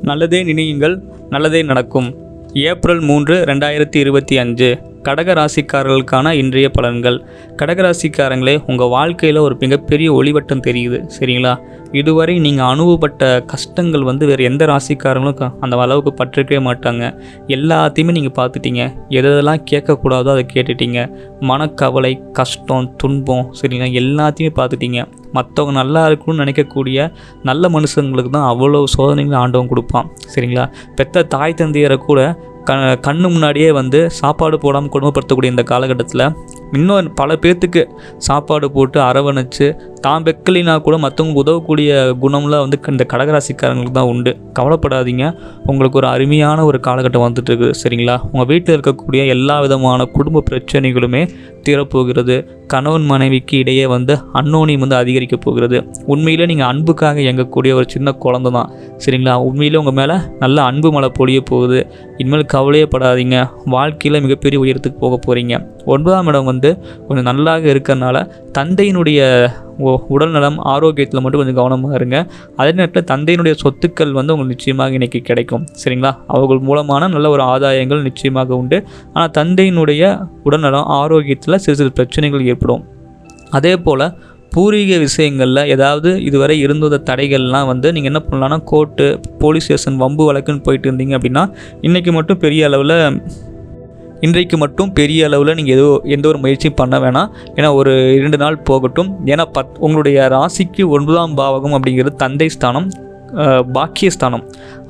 நல்லதே நினையுங்கள், நல்லதே நடக்கும். ஏப்ரல் 3, 2025 கடக ராசிக்காரர்களுக்கான இன்றைய பலன்கள். கடகராசிக்காரங்களே, உங்கள் வாழ்க்கையில் ஒரு மிகப்பெரிய ஒளிவட்டம் தெரியுது, சரிங்களா? இதுவரை நீங்கள் அனுபவப்பட்ட கஷ்டங்கள் வேறு எந்த ராசிக்காரங்களும் அந்த அளவுக்கு பற்றிருக்கவே மாட்டாங்க. எல்லாத்தையுமே நீங்கள் பார்த்துட்டீங்க. எதெல்லாம் கேட்கக்கூடாதோ அதை கேட்டுட்டீங்க. மனக்கவலை, கஷ்டம், துன்பம், சரிங்களா, எல்லாத்தையுமே பார்த்துட்டீங்க. மற்றவங்க நல்லா இருக்கணும்னு நினைக்கக்கூடிய நல்ல மனுஷங்களுக்கு தான் அவ்வளோ சோதனைகள் ஆண்டவன் கொடுப்பான், சரிங்களா? பெற்ற தாய் தந்தையரை கூட கண்ணு முன்னாடியே சாப்பாடு போடாமல் குடும்பப்படுத்தக்கூடிய இந்த காலகட்டத்தில் இன்னும் பல பேர்த்துக்கு சாப்பாடு போட்டு அரவணைச்சு தான் வெக்கலினா கூட மற்றவங்களுக்கு உதவக்கூடிய குணம்லாம் இந்த கடகராசிக்காரங்களுக்கு தான் உண்டு. கவலைப்படாதீங்க, உங்களுக்கு ஒரு அருமையான ஒரு காலகட்டம் வந்துட்டு இருக்குது, சரிங்களா? உங்கள் வீட்டில் இருக்கக்கூடிய எல்லா விதமான குடும்ப பிரச்சனைகளுமே தீரப்போகிறது. கணவன் மனைவிக்கு இடையே அன்னோனியம் அதிகரிக்க போகிறது. உண்மையிலே நீங்கள் அன்புக்காக இயங்கக்கூடிய ஒரு சின்ன குழந்தை தான், சரிங்களா? உண்மையிலே உங்கள் மேலே நல்ல அன்பு மழை பொழிய போகுது. இனிமேல் கவலையே படாதீங்க. வாழ்க்கையில் மிகப்பெரிய உயரத்துக்கு போக போகிறீங்க. 9ஆம் இடம் கொஞ்சம் நல்லாக இருக்கிறனால தந்தையினுடைய உடல்நலம் ஆரோக்கியத்தில் மட்டும் கொஞ்சம் கவனமாக இருங்க. அதே நேரத்தில் தந்தையினுடைய சொத்துக்கள் உங்களுக்கு நிச்சயமாக இன்றைக்கி கிடைக்கும், சரிங்களா? அவர்கள் மூலமான நல்ல ஒரு ஆதாயங்கள் நிச்சயமாக உண்டு. ஆனால் தந்தையினுடைய உடல்நலம் ஆரோக்கியத்தில் சிறு சிறு பிரச்சனைகள் ஏற்படும். அதே போல் பூர்வீக விஷயங்களில் ஏதாவது இதுவரை இருந்த தடைகள்லாம் நீங்கள் என்ன பண்ணலான்னா, கோர்ட்டு, போலீஸ் ஸ்டேஷன், வம்பு வழக்குன்னு போயிட்டு இருந்தீங்க அப்படின்னா இன்றைக்கு மட்டும் பெரிய அளவில் நீங்கள் எந்த ஒரு முயற்சியும் பண்ண வேணாம். ஏன்னா ஒரு 2 நாள் போகட்டும். ஏன்னா உங்களுடைய ராசிக்கு 9ஆம் பாவகம் அப்படிங்கிறது தந்தை ஸ்தானம், பாக்கியஸ்தானம்.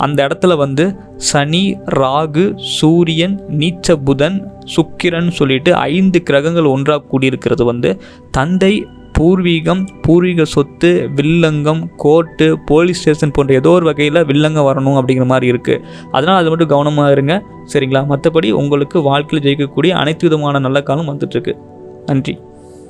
அந்த இடத்துல சனி, ராகு, சூரியன், நீச்ச புதன், சுக்கிரன் சொல்லிட்டு 5 கிரகங்கள் ஒன்றாக கூடியிருக்கிறது தந்தை, பூர்வீக சொத்து, வில்லங்கம், கோர்ட்டு, போலீஸ் ஸ்டேஷன் போன்ற ஏதோ ஒரு வகையில் வில்லங்கம் வரணும் அப்படிங்கிற மாதிரி இருக்குது. அதனால் அது மட்டும் கவனமாக இருங்க, சரிங்களா? மற்றபடி உங்களுக்கு வாழ்க்கையில் ஜெயிக்கக்கூடிய அனைத்து விதமான நல்ல காலம் வந்துட்டுருக்கு. நன்றி.